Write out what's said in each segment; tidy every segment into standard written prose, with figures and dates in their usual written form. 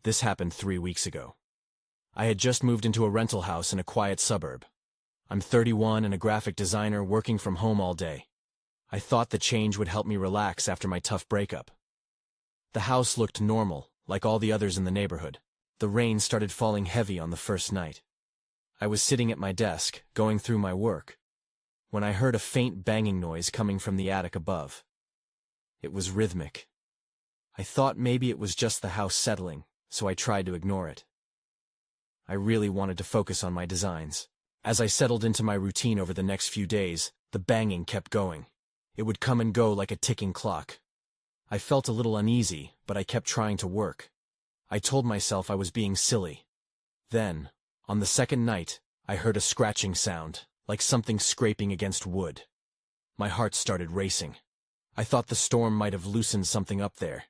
This happened 3 weeks ago. I had just moved into a rental house in a quiet suburb. I'm 31 and a graphic designer working from home all day. I thought the change would help me relax after my tough breakup. The house looked normal, like all the others in the neighborhood. The rain started falling heavy on the first night. I was sitting at my desk, going through my work, when I heard a faint banging noise coming from the attic above. It was rhythmic. I thought maybe it was just the house settling, so I tried to ignore it. I really wanted to focus on my designs. As I settled into my routine over the next few days, the banging kept going. It would come and go like a ticking clock. I felt a little uneasy, but I kept trying to work. I told myself I was being silly. Then, on the second night, I heard a scratching sound, like something scraping against wood. My heart started racing. I thought the storm might have loosened something up there,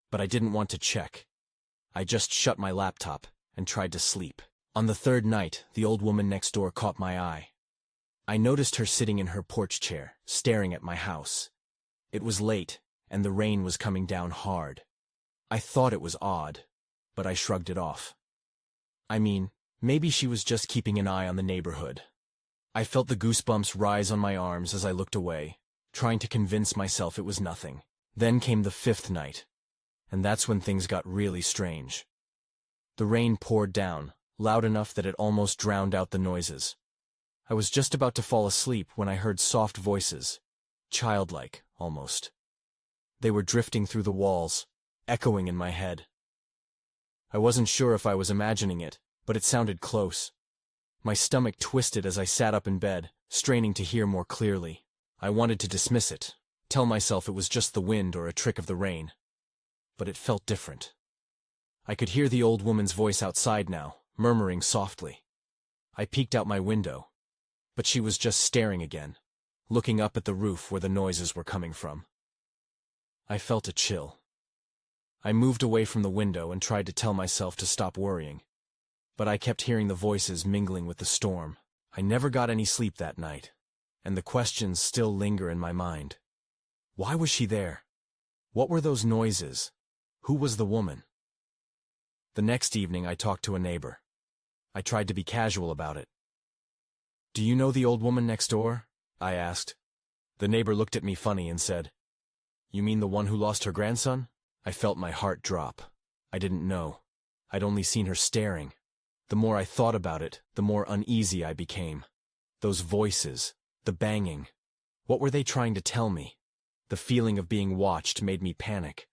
but I didn't want to check. I just shut my laptop and tried to sleep. On the third night, the old woman next door caught my eye. I noticed her sitting in her porch chair, staring at my house. It was late, and the rain was coming down hard. I thought it was odd, but I shrugged it off. I mean, maybe she was just keeping an eye on the neighborhood. I felt the goosebumps rise on my arms as I looked away, trying to convince myself it was nothing. Then came the fifth night, and that's when things got really strange. The rain poured down, loud enough that it almost drowned out the noises. I was just about to fall asleep when I heard soft voices, childlike, almost. They were drifting through the walls, echoing in my head. I wasn't sure if I was imagining it, but it sounded close. My stomach twisted as I sat up in bed, straining to hear more clearly. I wanted to dismiss it, tell myself it was just the wind or a trick of the rain. But it felt different. I could hear the old woman's voice outside now, murmuring softly. I peeked out my window, but she was just staring again, looking up at the roof where the noises were coming from. I felt a chill. I moved away from the window and tried to tell myself to stop worrying, but I kept hearing the voices mingling with the storm. I never got any sleep that night, and the questions still linger in my mind. Why was she there? What were those noises? Who was the woman? The next evening I talked to a neighbor. I tried to be casual about it. "Do you know the old woman next door?" I asked. The neighbor looked at me funny and said, "You mean the one who lost her grandson?" I felt my heart drop. I didn't know. I'd only seen her staring. The more I thought about it, the more uneasy I became. Those voices, the banging. What were they trying to tell me? The feeling of being watched made me panic.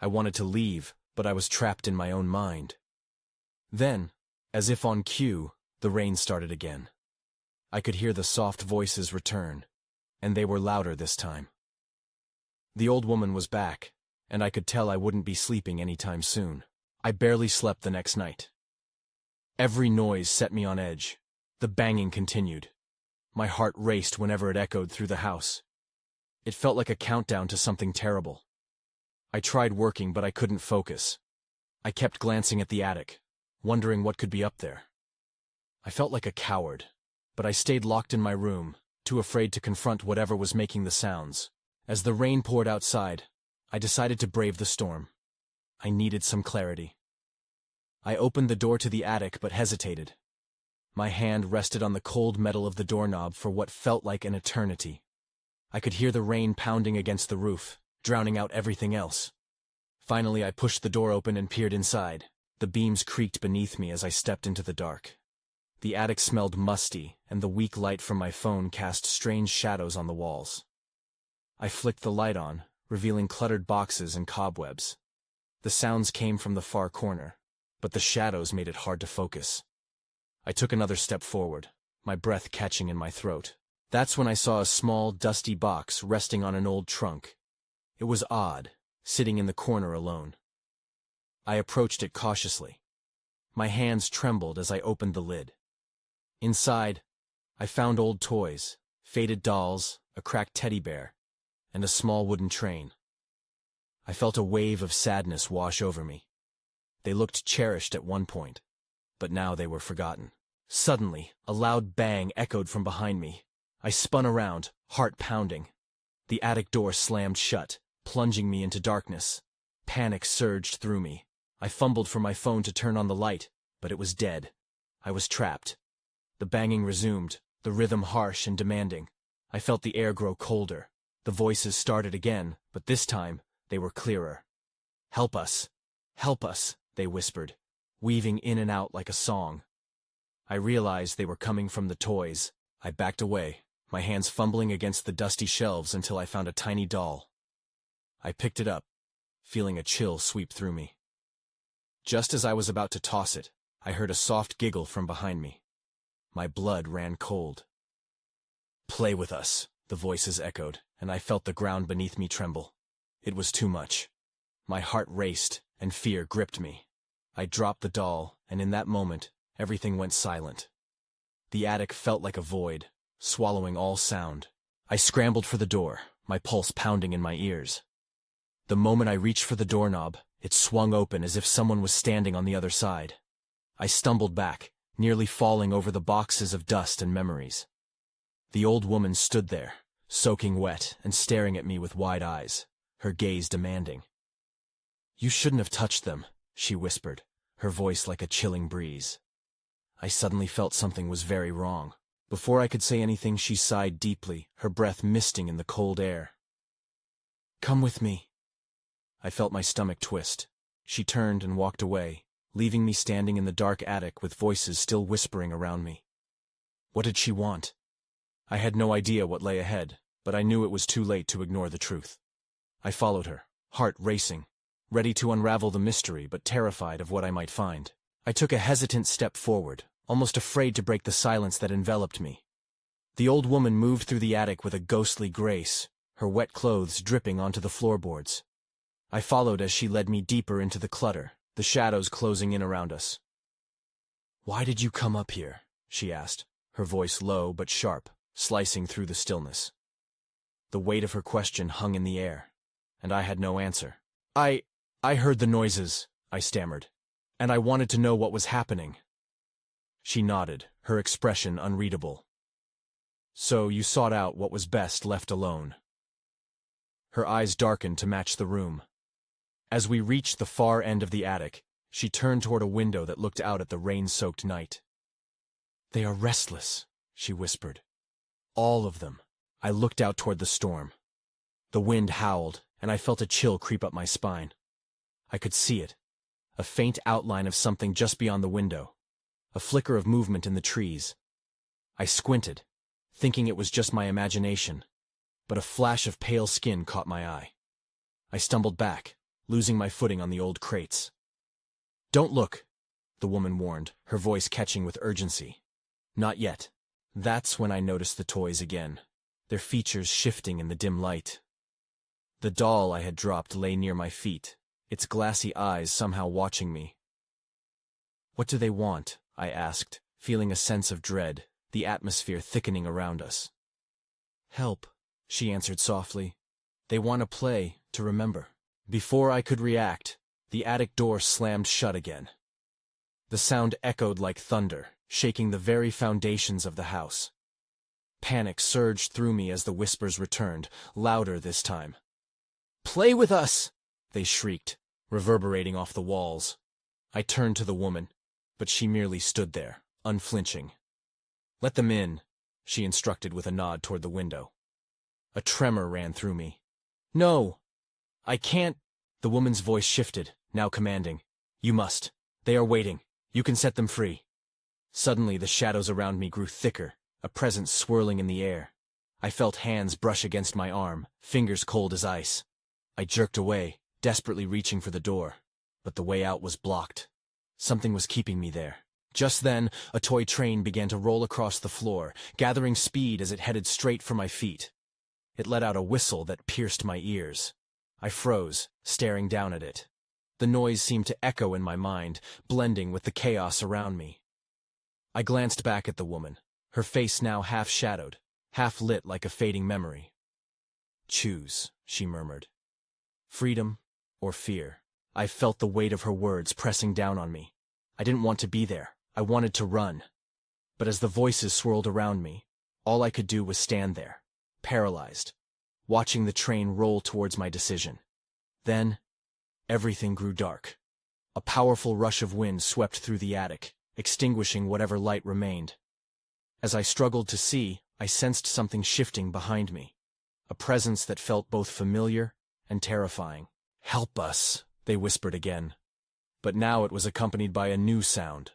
I wanted to leave, but I was trapped in my own mind. Then, as if on cue, the rain started again. I could hear the soft voices return, and they were louder this time. The old woman was back, and I could tell I wouldn't be sleeping anytime soon. I barely slept the next night. Every noise set me on edge. The banging continued. My heart raced whenever it echoed through the house. It felt like a countdown to something terrible. I tried working, but I couldn't focus. I kept glancing at the attic, wondering what could be up there. I felt like a coward, but I stayed locked in my room, too afraid to confront whatever was making the sounds. As the rain poured outside, I decided to brave the storm. I needed some clarity. I opened the door to the attic but hesitated. My hand rested on the cold metal of the doorknob for what felt like an eternity. I could hear the rain pounding against the roof, drowning out everything else. Finally, I pushed the door open and peered inside. The beams creaked beneath me as I stepped into the dark. The attic smelled musty, and the weak light from my phone cast strange shadows on the walls. I flicked the light on, revealing cluttered boxes and cobwebs. The sounds came from the far corner, but the shadows made it hard to focus. I took another step forward, my breath catching in my throat. That's when I saw a small, dusty box resting on an old trunk. It was odd, sitting in the corner alone. I approached it cautiously. My hands trembled as I opened the lid. Inside, I found old toys, faded dolls, a cracked teddy bear, and a small wooden train. I felt a wave of sadness wash over me. They looked cherished at one point, but now they were forgotten. Suddenly, a loud bang echoed from behind me. I spun around, heart pounding. The attic door slammed shut, plunging me into darkness. Panic surged through me. I fumbled for my phone to turn on the light, but it was dead. I was trapped. The banging resumed, the rhythm harsh and demanding. I felt the air grow colder. The voices started again, but this time, they were clearer. "Help us! Help us!" they whispered, weaving in and out like a song. I realized they were coming from the toys. I backed away, my hands fumbling against the dusty shelves until I found a tiny doll. I picked it up, feeling a chill sweep through me. Just as I was about to toss it, I heard a soft giggle from behind me. My blood ran cold. "Play with us," the voices echoed, and I felt the ground beneath me tremble. It was too much. My heart raced, and fear gripped me. I dropped the doll, and in that moment, everything went silent. The attic felt like a void, swallowing all sound. I scrambled for the door, my pulse pounding in my ears. The moment I reached for the doorknob, it swung open as if someone was standing on the other side. I stumbled back, nearly falling over the boxes of dust and memories. The old woman stood there, soaking wet and staring at me with wide eyes, her gaze demanding. "You shouldn't have touched them," she whispered, her voice like a chilling breeze. I suddenly felt something was very wrong. Before I could say anything, she sighed deeply, her breath misting in the cold air. "Come with me." I felt my stomach twist. She turned and walked away, leaving me standing in the dark attic with voices still whispering around me. What did she want? I had no idea what lay ahead, but I knew it was too late to ignore the truth. I followed her, heart racing, ready to unravel the mystery but terrified of what I might find. I took a hesitant step forward, almost afraid to break the silence that enveloped me. The old woman moved through the attic with a ghostly grace, her wet clothes dripping onto the floorboards. I followed as she led me deeper into the clutter, the shadows closing in around us. "Why did you come up here?" she asked, her voice low but sharp, slicing through the stillness. The weight of her question hung in the air, and I had no answer. I heard the noises," I stammered, "and I wanted to know what was happening." She nodded, her expression unreadable. "So you sought out what was best left alone." Her eyes darkened to match the room. As we reached the far end of the attic, she turned toward a window that looked out at the rain-soaked night. "They are restless," she whispered. "All of them." I looked out toward the storm. The wind howled, and I felt a chill creep up my spine. I could see it, a faint outline of something just beyond the window, a flicker of movement in the trees. I squinted, thinking it was just my imagination, but a flash of pale skin caught my eye. I stumbled back, losing my footing on the old crates. "Don't look," the woman warned, her voice catching with urgency. "Not yet." That's when I noticed the toys again, their features shifting in the dim light. The doll I had dropped lay near my feet, its glassy eyes somehow watching me. "What do they want?" I asked, feeling a sense of dread, the atmosphere thickening around us. "Help," she answered softly. "They want to play, to remember." Before I could react, the attic door slammed shut again. The sound echoed like thunder, shaking the very foundations of the house. Panic surged through me as the whispers returned, louder this time. "Play with us!" they shrieked, reverberating off the walls. I turned to the woman, but she merely stood there, unflinching. "Let them in," she instructed with a nod toward the window. A tremor ran through me. "No! I can't." The woman's voice shifted, now commanding. "You must. They are waiting. You can set them free." Suddenly the shadows around me grew thicker, a presence swirling in the air. I felt hands brush against my arm, fingers cold as ice. I jerked away, desperately reaching for the door, but the way out was blocked. Something was keeping me there. Just then, a toy train began to roll across the floor, gathering speed as it headed straight for my feet. It let out a whistle that pierced my ears. I froze, staring down at it. The noise seemed to echo in my mind, blending with the chaos around me. I glanced back at the woman, her face now half-shadowed, half-lit like a fading memory. "Choose," she murmured. "Freedom or fear." I felt the weight of her words pressing down on me. I didn't want to be there. I wanted to run. But as the voices swirled around me, all I could do was stand there, paralyzed, watching the train roll towards my decision. Then, everything grew dark. A powerful rush of wind swept through the attic, extinguishing whatever light remained. As I struggled to see, I sensed something shifting behind me, a presence that felt both familiar and terrifying. "Help us," they whispered again. But now it was accompanied by a new sound,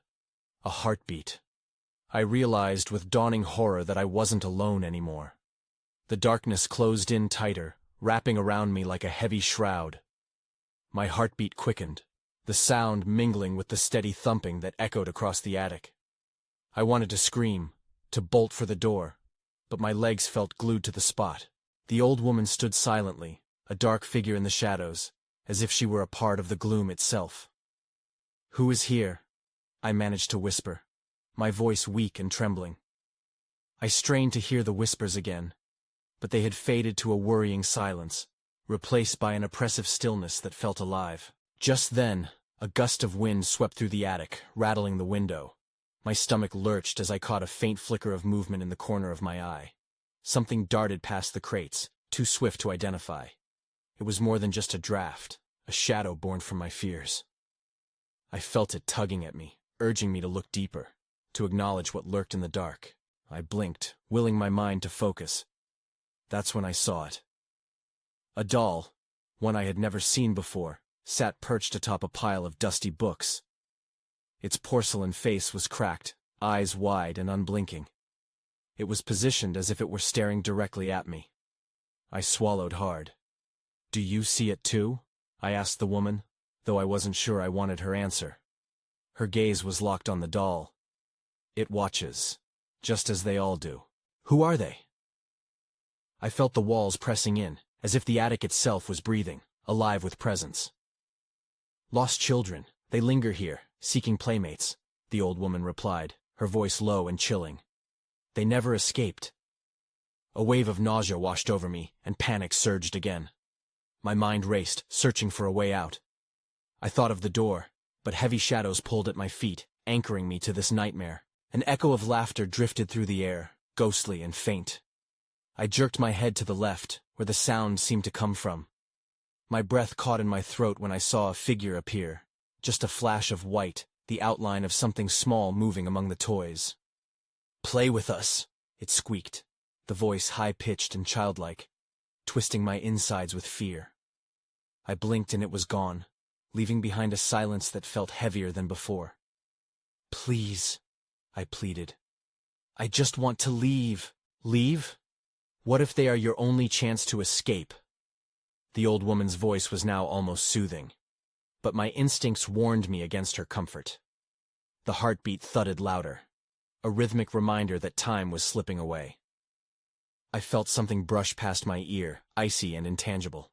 a heartbeat. I realized with dawning horror that I wasn't alone anymore. The darkness closed in tighter, wrapping around me like a heavy shroud. My heartbeat quickened, the sound mingling with the steady thumping that echoed across the attic. I wanted to scream, to bolt for the door, but my legs felt glued to the spot. The old woman stood silently, a dark figure in the shadows, as if she were a part of the gloom itself. "Who is here?" I managed to whisper, my voice weak and trembling. I strained to hear the whispers again, but they had faded to a worrying silence, replaced by an oppressive stillness that felt alive. Just then, a gust of wind swept through the attic, rattling the window. My stomach lurched as I caught a faint flicker of movement in the corner of my eye. Something darted past the crates, too swift to identify. It was more than just a draft, a shadow born from my fears. I felt it tugging at me, urging me to look deeper, to acknowledge what lurked in the dark. I blinked, willing my mind to focus. That's when I saw it. A doll, one I had never seen before, sat perched atop a pile of dusty books. Its porcelain face was cracked, eyes wide and unblinking. It was positioned as if it were staring directly at me. I swallowed hard. "Do you see it too?" I asked the woman, though I wasn't sure I wanted her answer. Her gaze was locked on the doll. "It watches, just as they all do." "Who are they?" I felt the walls pressing in, as if the attic itself was breathing, alive with presence. "Lost children. They linger here, seeking playmates," the old woman replied, her voice low and chilling. "They never escaped." A wave of nausea washed over me, and panic surged again. My mind raced, searching for a way out. I thought of the door, but heavy shadows pulled at my feet, anchoring me to this nightmare. An echo of laughter drifted through the air, ghostly and faint. I jerked my head to the left, where the sound seemed to come from. My breath caught in my throat when I saw a figure appear, just a flash of white, the outline of something small moving among the toys. "Play with us," it squeaked, the voice high-pitched and childlike, twisting my insides with fear. I blinked and it was gone, leaving behind a silence that felt heavier than before. "Please," I pleaded. "I just want to leave." "Leave? What if they are your only chance to escape?" The old woman's voice was now almost soothing, but my instincts warned me against her comfort. The heartbeat thudded louder, a rhythmic reminder that time was slipping away. I felt something brush past my ear, icy and intangible.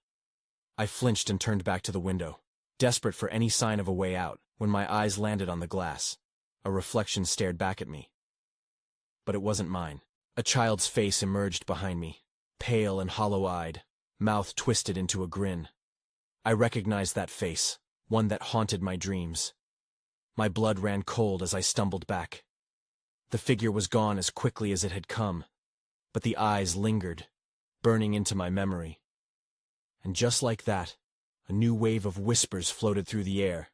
I flinched and turned back to the window, desperate for any sign of a way out, when my eyes landed on the glass. A reflection stared back at me. But it wasn't mine. A child's face emerged behind me, pale and hollow-eyed, mouth twisted into a grin. I recognized that face, one that haunted my dreams. My blood ran cold as I stumbled back. The figure was gone as quickly as it had come, but the eyes lingered, burning into my memory. And just like that, a new wave of whispers floated through the air,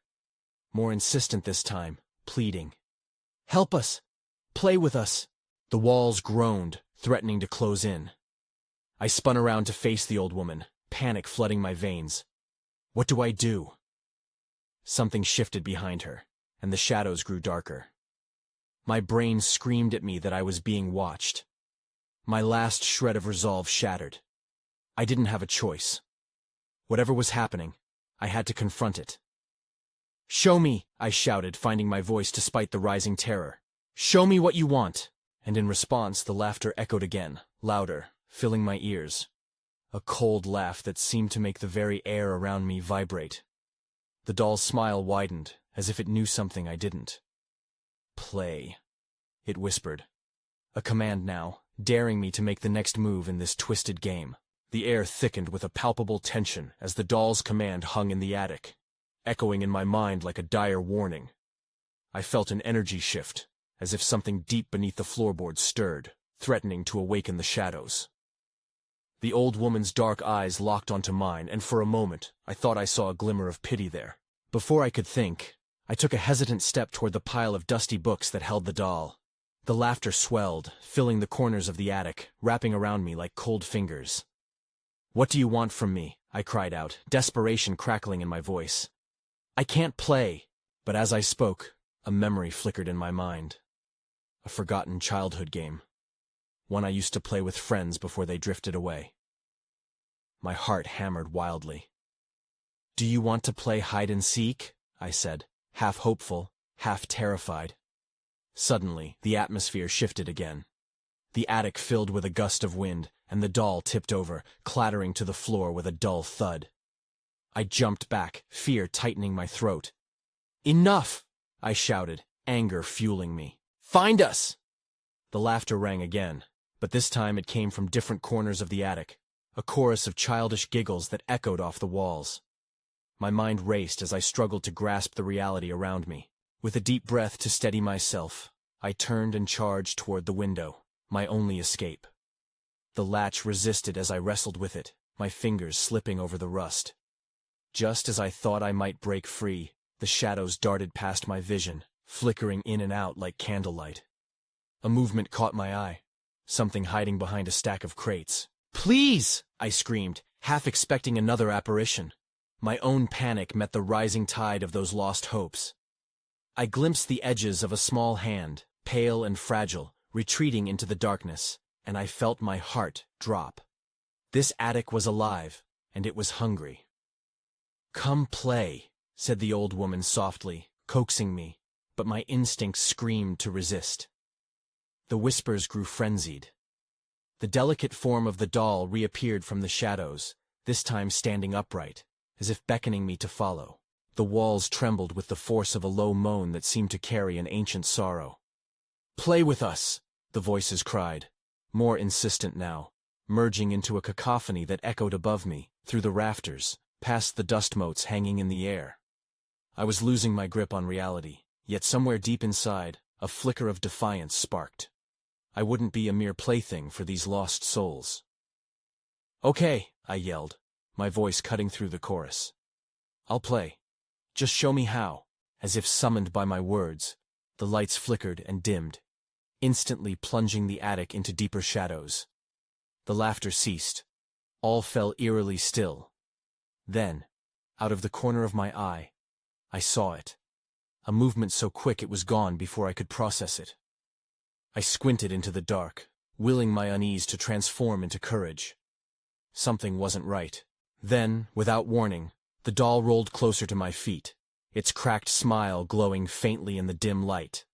more insistent this time, pleading. "Help us! Play with us!" The walls groaned, threatening to close in. I spun around to face the old woman, panic flooding my veins. What do I do? Something shifted behind her, and the shadows grew darker. My brain screamed at me that I was being watched. My last shred of resolve shattered. I didn't have a choice. Whatever was happening, I had to confront it. "Show me," I shouted, finding my voice despite the rising terror. "Show me what you want." And in response, the laughter echoed again, louder, filling my ears. A cold laugh that seemed to make the very air around me vibrate. The doll's smile widened, as if it knew something I didn't. "Play," it whispered. A command now, daring me to make the next move in this twisted game. The air thickened with a palpable tension as the doll's command hung in the attic, echoing in my mind like a dire warning. I felt an energy shift, as if something deep beneath the floorboards stirred, threatening to awaken the shadows. The old woman's dark eyes locked onto mine, and for a moment I thought I saw a glimmer of pity there. Before I could think, I took a hesitant step toward the pile of dusty books that held the doll. The laughter swelled, filling the corners of the attic, wrapping around me like cold fingers. "What do you want from me?" I cried out, desperation crackling in my voice. "I can't play." But as I spoke, a memory flickered in my mind. A forgotten childhood game. One I used to play with friends before they drifted away. My heart hammered wildly. "Do you want to play hide and seek?" I said, half hopeful, half terrified. Suddenly, the atmosphere shifted again. The attic filled with a gust of wind, and the doll tipped over, clattering to the floor with a dull thud. I jumped back, fear tightening my throat. "Enough!" I shouted, anger fueling me. "Find us!" The laughter rang again, but this time it came from different corners of the attic, a chorus of childish giggles that echoed off the walls. My mind raced as I struggled to grasp the reality around me. With a deep breath to steady myself, I turned and charged toward the window, my only escape. The latch resisted as I wrestled with it, my fingers slipping over the rust. Just as I thought I might break free, the shadows darted past my vision, flickering in and out like candlelight. A movement caught my eye, something hiding behind a stack of crates. "Please!" I screamed, half expecting another apparition. My own panic met the rising tide of those lost hopes. I glimpsed the edges of a small hand, pale and fragile, retreating into the darkness, and I felt my heart drop. This attic was alive, and it was hungry. "Come play," said the old woman softly, coaxing me, but my instincts screamed to resist. The whispers grew frenzied. The delicate form of the doll reappeared from the shadows, this time standing upright, as if beckoning me to follow. The walls trembled with the force of a low moan that seemed to carry an ancient sorrow. "Play with us," the voices cried, more insistent now, merging into a cacophony that echoed above me, through the rafters, past the dust motes hanging in the air. I was losing my grip on reality, yet somewhere deep inside, a flicker of defiance sparked. I wouldn't be a mere plaything for these lost souls. "Okay," I yelled, my voice cutting through the chorus. "I'll play. Just show me how." As if summoned by my words, the lights flickered and dimmed, instantly plunging the attic into deeper shadows. The laughter ceased. All fell eerily still. Then, out of the corner of my eye, I saw it. A movement so quick it was gone before I could process it. I squinted into the dark, willing my unease to transform into courage. Something wasn't right. Then, without warning, the doll rolled closer to my feet, its cracked smile glowing faintly in the dim light.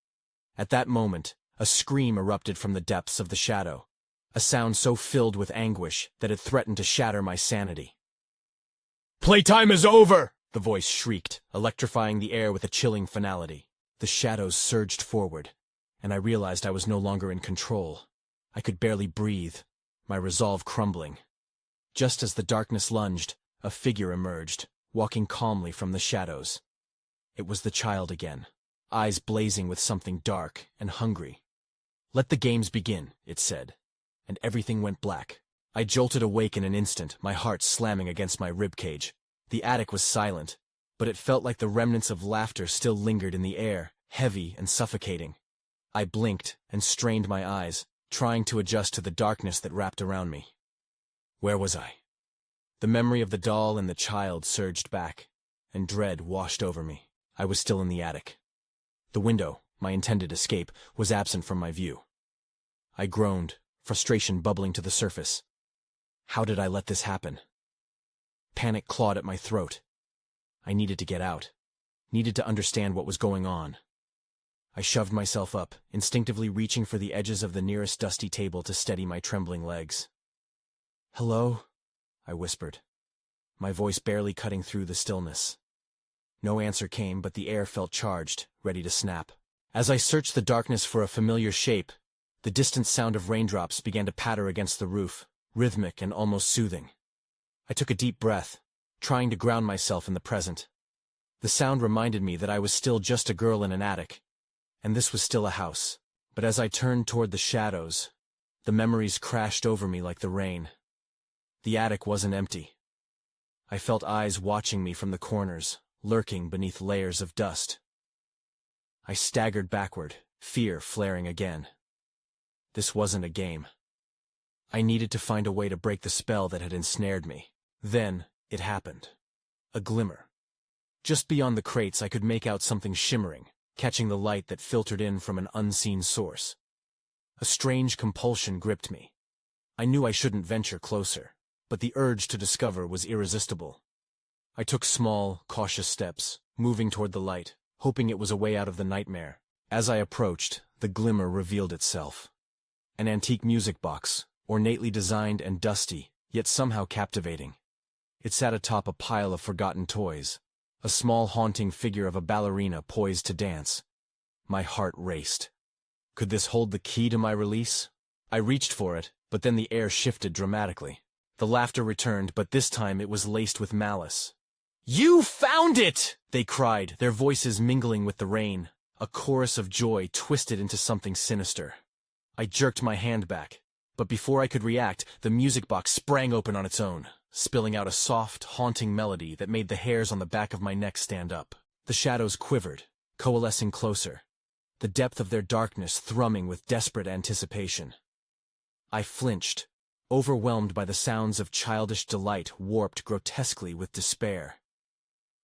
At that moment, a scream erupted from the depths of the shadow, a sound so filled with anguish that it threatened to shatter my sanity. "Playtime is over!" the voice shrieked, electrifying the air with a chilling finality. The shadows surged forward, and I realized I was no longer in control. I could barely breathe, my resolve crumbling. Just as the darkness lunged, a figure emerged, walking calmly from the shadows. It was the child again, eyes blazing with something dark and hungry. "Let the games begin," it said, and everything went black. I jolted awake in an instant, my heart slamming against my ribcage. The attic was silent, but it felt like the remnants of laughter still lingered in the air, heavy and suffocating. I blinked and strained my eyes, trying to adjust to the darkness that wrapped around me. Where was I? The memory of the doll and the child surged back, and dread washed over me. I was still in the attic. The window, my intended escape, was absent from my view. I groaned, frustration bubbling to the surface. How did I let this happen? Panic clawed at my throat. I needed to get out, needed to understand what was going on. I shoved myself up, instinctively reaching for the edges of the nearest dusty table to steady my trembling legs. "Hello?" I whispered, my voice barely cutting through the stillness. No answer came, but the air felt charged, ready to snap. As I searched the darkness for a familiar shape, the distant sound of raindrops began to patter against the roof, rhythmic and almost soothing. I took a deep breath, trying to ground myself in the present. The sound reminded me that I was still just a girl in an attic, and this was still a house. But as I turned toward the shadows, the memories crashed over me like the rain. The attic wasn't empty. I felt eyes watching me from the corners, lurking beneath layers of dust. I staggered backward, fear flaring again. This wasn't a game. I needed to find a way to break the spell that had ensnared me. Then, it happened. A glimmer. Just beyond the crates I could make out something shimmering, catching the light that filtered in from an unseen source. A strange compulsion gripped me. I knew I shouldn't venture closer, but the urge to discover was irresistible. I took small, cautious steps, moving toward the light, hoping it was a way out of the nightmare. As I approached, the glimmer revealed itself. An antique music box, ornately designed and dusty, yet somehow captivating. It sat atop a pile of forgotten toys, a small haunting figure of a ballerina poised to dance. My heart raced. Could this hold the key to my release? I reached for it, but then the air shifted dramatically. The laughter returned, but this time it was laced with malice. "You found it!" they cried, their voices mingling with the rain, a chorus of joy twisted into something sinister. I jerked my hand back, but before I could react, the music box sprang open on its own, spilling out a soft, haunting melody that made the hairs on the back of my neck stand up. The shadows quivered, coalescing closer, the depth of their darkness thrumming with desperate anticipation. I flinched, overwhelmed by the sounds of childish delight warped grotesquely with despair.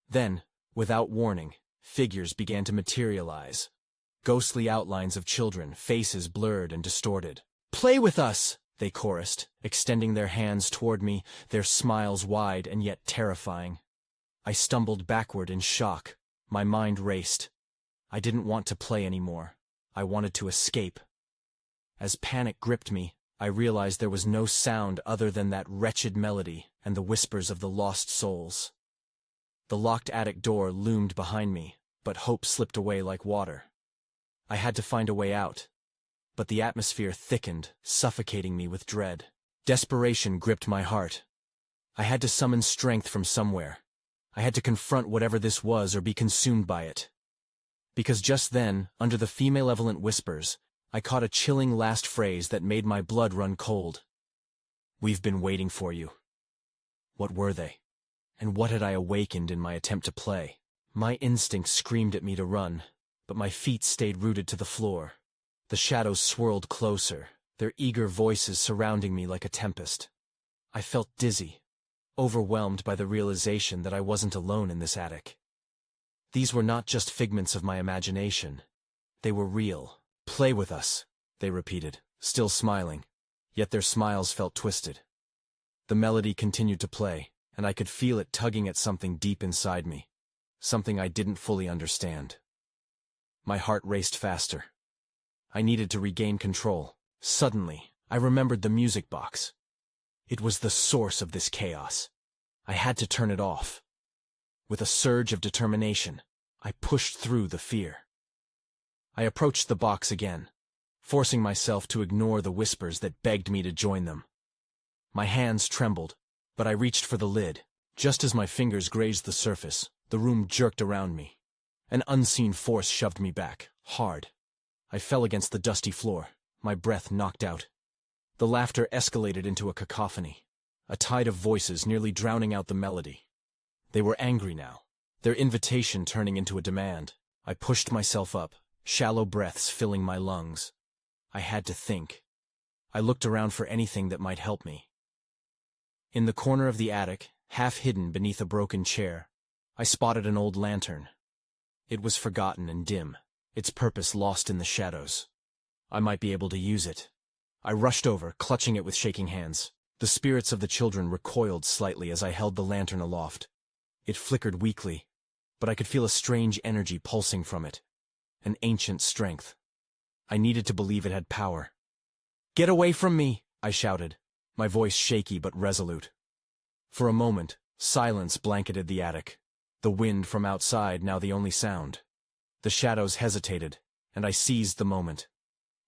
Then, without warning, figures began to materialize. Ghostly outlines of children, faces blurred and distorted. "Play with us!" they chorused, extending their hands toward me, their smiles wide and yet terrifying. I stumbled backward in shock. My mind raced. I didn't want to play anymore. I wanted to escape. As panic gripped me, I realized there was no sound other than that wretched melody and the whispers of the lost souls. The locked attic door loomed behind me, but hope slipped away like water. I had to find a way out, but the atmosphere thickened, suffocating me with dread. Desperation gripped my heart. I had to summon strength from somewhere. I had to confront whatever this was or be consumed by it. Because just then, under the female-evolent whispers, I caught a chilling last phrase that made my blood run cold. "We've been waiting for you." What were they? And what had I awakened in my attempt to play? My instinct screamed at me to run, but my feet stayed rooted to the floor. The shadows swirled closer, their eager voices surrounding me like a tempest. I felt dizzy, overwhelmed by the realization that I wasn't alone in this attic. These were not just figments of my imagination. They were real. "Play with us," they repeated, still smiling, yet their smiles felt twisted. The melody continued to play, and I could feel it tugging at something deep inside me, something I didn't fully understand. My heart raced faster. I needed to regain control. Suddenly, I remembered the music box. It was the source of this chaos. I had to turn it off. With a surge of determination, I pushed through the fear. I approached the box again, forcing myself to ignore the whispers that begged me to join them. My hands trembled, but I reached for the lid. Just as my fingers grazed the surface, the room jerked around me. An unseen force shoved me back, hard. I fell against the dusty floor, my breath knocked out. The laughter escalated into a cacophony, a tide of voices nearly drowning out the melody. They were angry now, their invitation turning into a demand. I pushed myself up, shallow breaths filling my lungs. I had to think. I looked around for anything that might help me. In the corner of the attic, half hidden beneath a broken chair, I spotted an old lantern. It was forgotten and dim, its purpose lost in the shadows. I might be able to use it. I rushed over, clutching it with shaking hands. The spirits of the children recoiled slightly as I held the lantern aloft. It flickered weakly, but I could feel a strange energy pulsing from it, an ancient strength. I needed to believe it had power. "Get away from me!" I shouted, my voice shaky but resolute. For a moment, silence blanketed the attic, the wind from outside now the only sound. The shadows hesitated, and I seized the moment.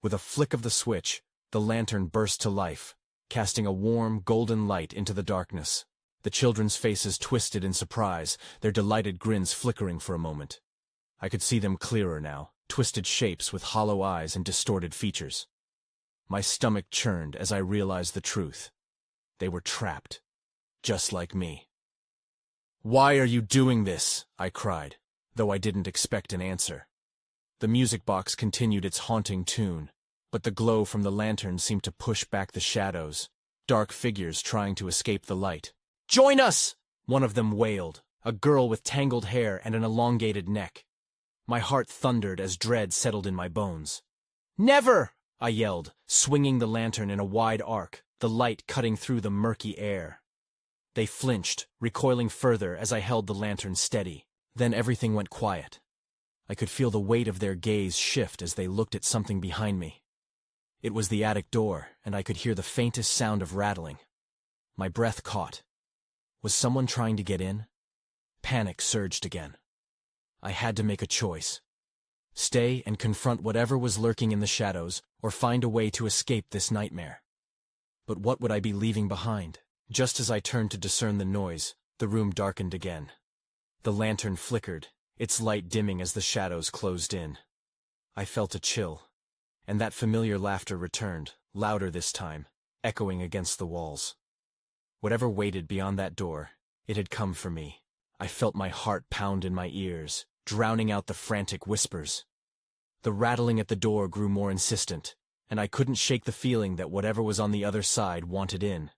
With a flick of the switch, the lantern burst to life, casting a warm, golden light into the darkness. The children's faces twisted in surprise, their delighted grins flickering for a moment. I could see them clearer now, twisted shapes with hollow eyes and distorted features. My stomach churned as I realized the truth. They were trapped, just like me. "Why are you doing this?" I cried, though I didn't expect an answer. The music box continued its haunting tune, but the glow from the lantern seemed to push back the shadows, dark figures trying to escape the light. "Join us!" one of them wailed, a girl with tangled hair and an elongated neck. My heart thundered as dread settled in my bones. "Never!" I yelled, swinging the lantern in a wide arc, the light cutting through the murky air. They flinched, recoiling further as I held the lantern steady. Then everything went quiet. I could feel the weight of their gaze shift as they looked at something behind me. It was the attic door, and I could hear the faintest sound of rattling. My breath caught. Was someone trying to get in? Panic surged again. I had to make a choice. Stay and confront whatever was lurking in the shadows, or find a way to escape this nightmare. But what would I be leaving behind? Just as I turned to discern the noise, the room darkened again. The lantern flickered, its light dimming as the shadows closed in. I felt a chill, and that familiar laughter returned, louder this time, echoing against the walls. Whatever waited beyond that door, it had come for me. I felt my heart pound in my ears, drowning out the frantic whispers. The rattling at the door grew more insistent, and I couldn't shake the feeling that whatever was on the other side wanted in.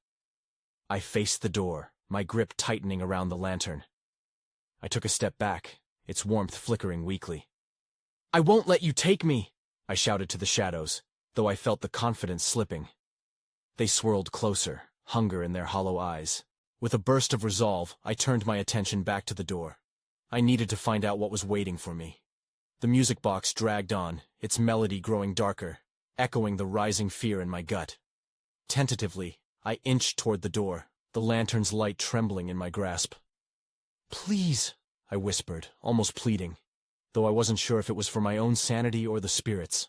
I faced the door, my grip tightening around the lantern. I took a step back, its warmth flickering weakly. "I won't let you take me!" I shouted to the shadows, though I felt the confidence slipping. They swirled closer, hunger in their hollow eyes. With a burst of resolve, I turned my attention back to the door. I needed to find out what was waiting for me. The music box dragged on, its melody growing darker, echoing the rising fear in my gut. Tentatively, I inched toward the door, the lantern's light trembling in my grasp. "Please," I whispered, almost pleading, though I wasn't sure if it was for my own sanity or the spirit's.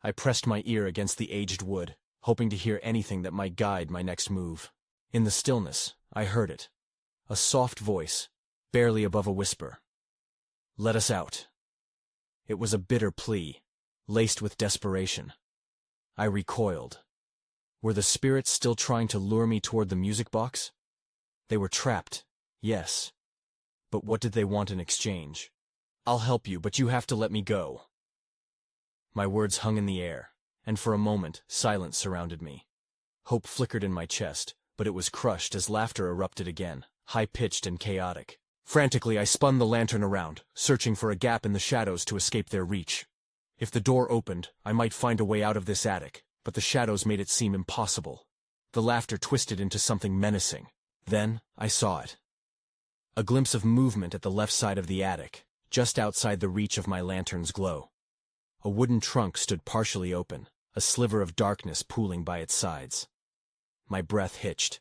I pressed my ear against the aged wood, hoping to hear anything that might guide my next move. In the stillness, I heard it. A soft voice, barely above a whisper. "Let us out." It was a bitter plea, laced with desperation. I recoiled. Were the spirits still trying to lure me toward the music box? They were trapped, yes. But what did they want in exchange? "I'll help you, but you have to let me go." My words hung in the air, and for a moment, silence surrounded me. Hope flickered in my chest, but it was crushed as laughter erupted again, high-pitched and chaotic. Frantically, I spun the lantern around, searching for a gap in the shadows to escape their reach. If the door opened, I might find a way out of this attic, but the shadows made it seem impossible. The laughter twisted into something menacing. Then, I saw it. A glimpse of movement at the left side of the attic, just outside the reach of my lantern's glow. A wooden trunk stood partially open, a sliver of darkness pooling by its sides. My breath hitched.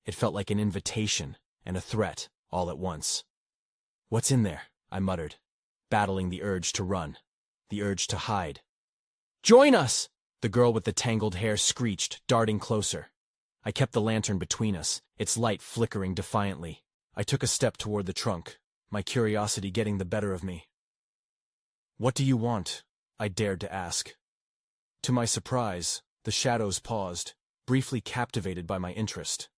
It felt like an invitation and a threat, all at once. "What's in there?" I muttered, battling the urge to run, the urge to hide. "Join us!" the girl with the tangled hair screeched, darting closer. I kept the lantern between us, its light flickering defiantly. I took a step toward the trunk, my curiosity getting the better of me. "What do you want?" I dared to ask. To my surprise, the shadows paused, briefly captivated by my interest.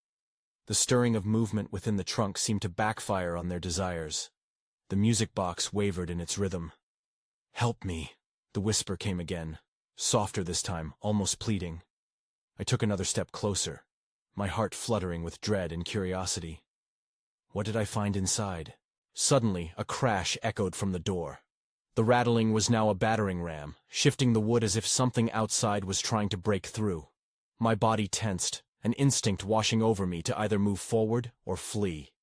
The stirring of movement within the trunk seemed to backfire on their desires. The music box wavered in its rhythm. "Help me," the whisper came again, softer this time, almost pleading. I took another step closer, my heart fluttering with dread and curiosity. What did I find inside? Suddenly, a crash echoed from the door. The rattling was now a battering ram, shifting the wood as if something outside was trying to break through. My body tensed, an instinct washing over me to either move forward or flee.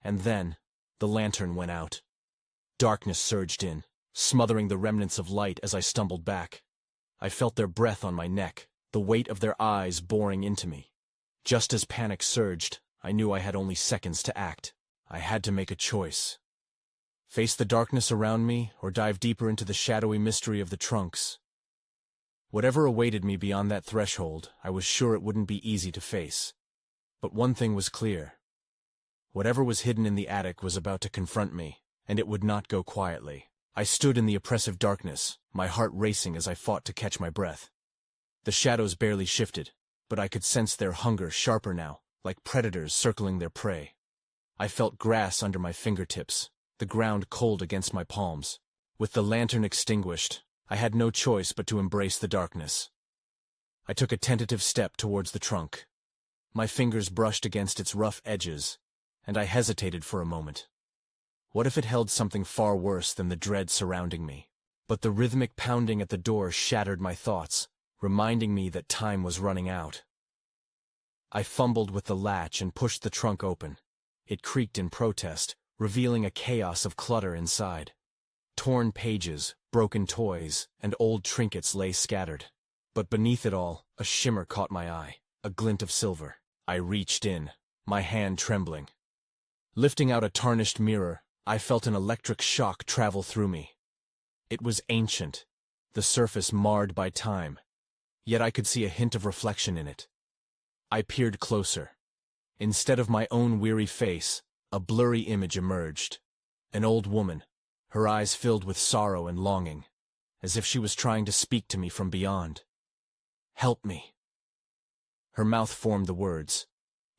And then, the lantern went out. Darkness surged in, smothering the remnants of light as I stumbled back. I felt their breath on my neck, the weight of their eyes boring into me. Just as panic surged, I knew I had only seconds to act. I had to make a choice. Face the darkness around me, or dive deeper into the shadowy mystery of the trunks. Whatever awaited me beyond that threshold, I was sure it wouldn't be easy to face. But one thing was clear. Whatever was hidden in the attic was about to confront me, and it would not go quietly. I stood in the oppressive darkness, my heart racing as I fought to catch my breath. The shadows barely shifted, but I could sense their hunger sharper now, like predators circling their prey. I felt grass under my fingertips, the ground cold against my palms. With the lantern extinguished, I had no choice but to embrace the darkness. I took a tentative step towards the trunk. My fingers brushed against its rough edges, and I hesitated for a moment. What if it held something far worse than the dread surrounding me? But the rhythmic pounding at the door shattered my thoughts, reminding me that time was running out. I fumbled with the latch and pushed the trunk open. It creaked in protest, revealing a chaos of clutter inside. Torn pages, broken toys, and old trinkets lay scattered. But beneath it all, a shimmer caught my eye, a glint of silver. I reached in, my hand trembling. Lifting out a tarnished mirror, I felt an electric shock travel through me. It was ancient, the surface marred by time, yet I could see a hint of reflection in it. I peered closer. Instead of my own weary face, a blurry image emerged. An old woman, her eyes filled with sorrow and longing, as if she was trying to speak to me from beyond. "Help me." Her mouth formed the words,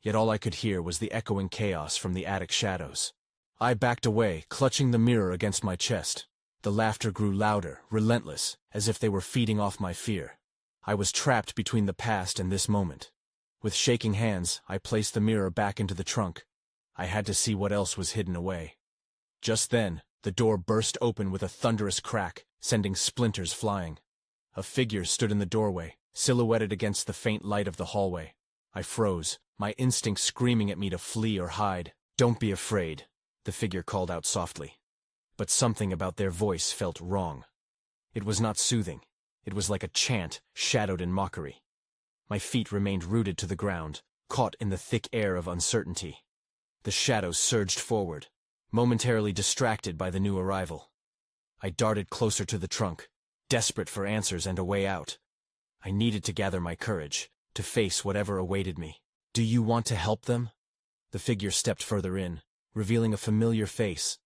yet all I could hear was the echoing chaos from the attic shadows. I backed away, clutching the mirror against my chest. The laughter grew louder, relentless, as if they were feeding off my fear. I was trapped between the past and this moment. With shaking hands, I placed the mirror back into the trunk. I had to see what else was hidden away. Just then, the door burst open with a thunderous crack, sending splinters flying. A figure stood in the doorway, silhouetted against the faint light of the hallway. I froze, my instinct screaming at me to flee or hide. "Don't be afraid," the figure called out softly. But something about their voice felt wrong. It was not soothing. It was like a chant, shadowed in mockery. My feet remained rooted to the ground, caught in the thick air of uncertainty. The shadows surged forward, momentarily distracted by the new arrival. I darted closer to the trunk, desperate for answers and a way out. I needed to gather my courage, to face whatever awaited me. "Do you want to help them?" The figure stepped further in, revealing a familiar face.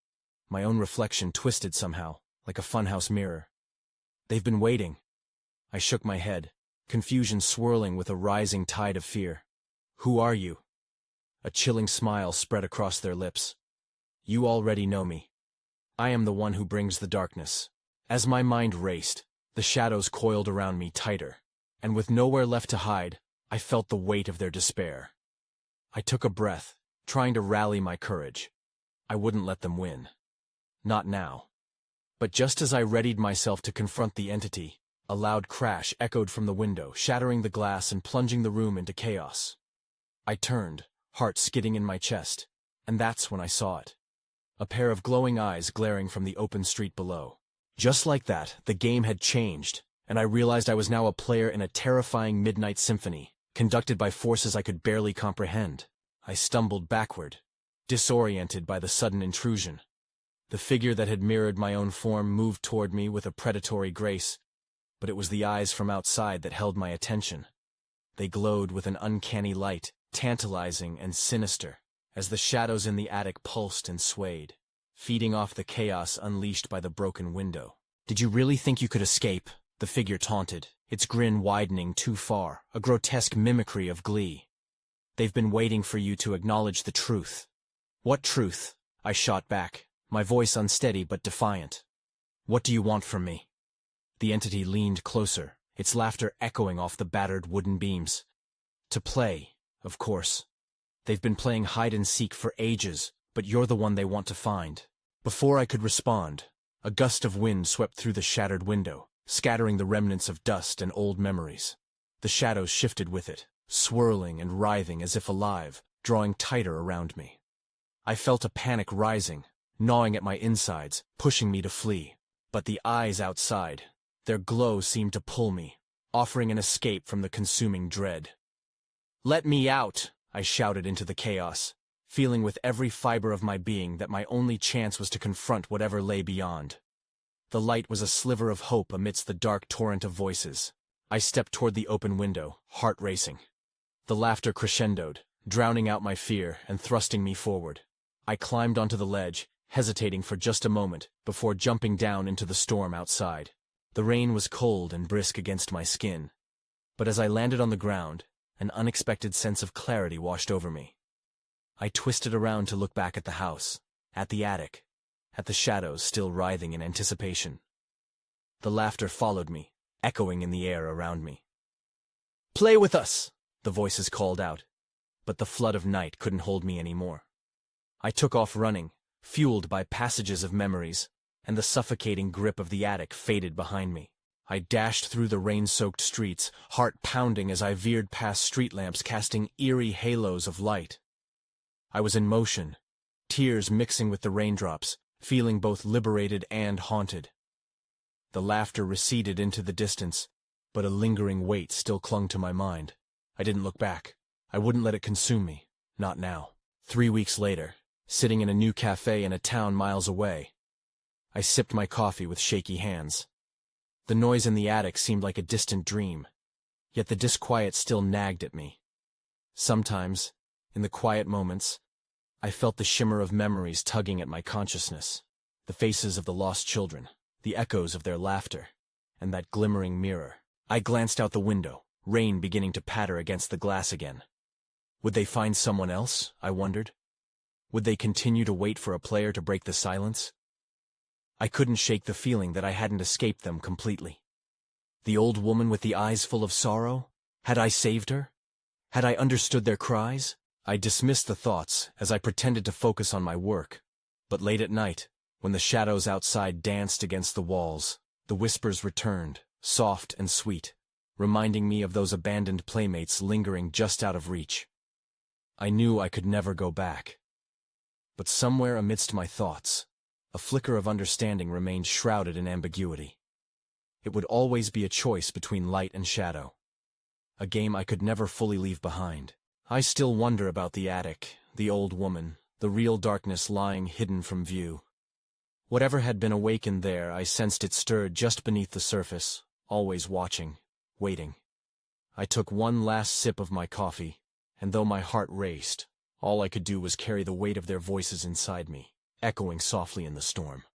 My own reflection twisted somehow, like a funhouse mirror. "They've been waiting." I shook my head, confusion swirling with a rising tide of fear. "Who are you?" A chilling smile spread across their lips. "You already know me. I am the one who brings the darkness." As my mind raced, the shadows coiled around me tighter, and with nowhere left to hide, I felt the weight of their despair. I took a breath, trying to rally my courage. I wouldn't let them win. Not now. But just as I readied myself to confront the entity, a loud crash echoed from the window, shattering the glass and plunging the room into chaos. I turned, heart skidding in my chest, and that's when I saw it. A pair of glowing eyes glaring from the open street below. Just like that, the game had changed, and I realized I was now a player in a terrifying midnight symphony, conducted by forces I could barely comprehend. I stumbled backward, disoriented by the sudden intrusion. The figure that had mirrored my own form moved toward me with a predatory grace, but it was the eyes from outside that held my attention. They glowed with an uncanny light, tantalizing and sinister, as the shadows in the attic pulsed and swayed, feeding off the chaos unleashed by the broken window. "Did you really think you could escape?" the figure taunted, its grin widening too far, a grotesque mimicry of glee. "They've been waiting for you to acknowledge the truth." "What truth?" I shot back, my voice unsteady but defiant. "What do you want from me?" The entity leaned closer, its laughter echoing off the battered wooden beams. "To play, of course. They've been playing hide-and-seek for ages, but you're the one they want to find." Before I could respond, a gust of wind swept through the shattered window, scattering the remnants of dust and old memories. The shadows shifted with it, swirling and writhing as if alive, drawing tighter around me. I felt a panic rising, gnawing at my insides, pushing me to flee. But the eyes outside, their glow seemed to pull me, offering an escape from the consuming dread. "Let me out!" I shouted into the chaos, feeling with every fiber of my being that my only chance was to confront whatever lay beyond. The light was a sliver of hope amidst the dark torrent of voices. I stepped toward the open window, heart racing. The laughter crescendoed, drowning out my fear and thrusting me forward. I climbed onto the ledge, hesitating for just a moment before jumping down into the storm outside. The rain was cold and brisk against my skin, but as I landed on the ground, an unexpected sense of clarity washed over me. I twisted around to look back at the house, at the attic, at the shadows still writhing in anticipation. The laughter followed me, echoing in the air around me. "Play with us!" the voices called out, but the flood of night couldn't hold me anymore. I took off running, fueled by passages of memories, and the suffocating grip of the attic faded behind me. I dashed through the rain-soaked streets, heart pounding as I veered past street lamps casting eerie halos of light. I was in motion, tears mixing with the raindrops, feeling both liberated and haunted. The laughter receded into the distance, but a lingering weight still clung to my mind. I didn't look back. I wouldn't let it consume me. Not now. 3 weeks later, sitting in a new cafe in a town miles away, I sipped my coffee with shaky hands. The noise in the attic seemed like a distant dream, yet the disquiet still nagged at me. Sometimes, in the quiet moments, I felt the shimmer of memories tugging at my consciousness, the faces of the lost children, the echoes of their laughter, and that glimmering mirror. I glanced out the window, rain beginning to patter against the glass again. Would they find someone else, I wondered? Would they continue to wait for a player to break the silence? I couldn't shake the feeling that I hadn't escaped them completely. The old woman with the eyes full of sorrow? Had I saved her? Had I understood their cries? I dismissed the thoughts as I pretended to focus on my work. But late at night, when the shadows outside danced against the walls, the whispers returned, soft and sweet, reminding me of those abandoned playmates lingering just out of reach. I knew I could never go back. But somewhere amidst my thoughts, a flicker of understanding remained shrouded in ambiguity. It would always be a choice between light and shadow, a game I could never fully leave behind. I still wonder about the attic, the old woman, the real darkness lying hidden from view. Whatever had been awakened there, I sensed it stirred just beneath the surface, always watching, waiting. I took one last sip of my coffee, and though my heart raced, all I could do was carry the weight of their voices inside me, echoing softly in the storm.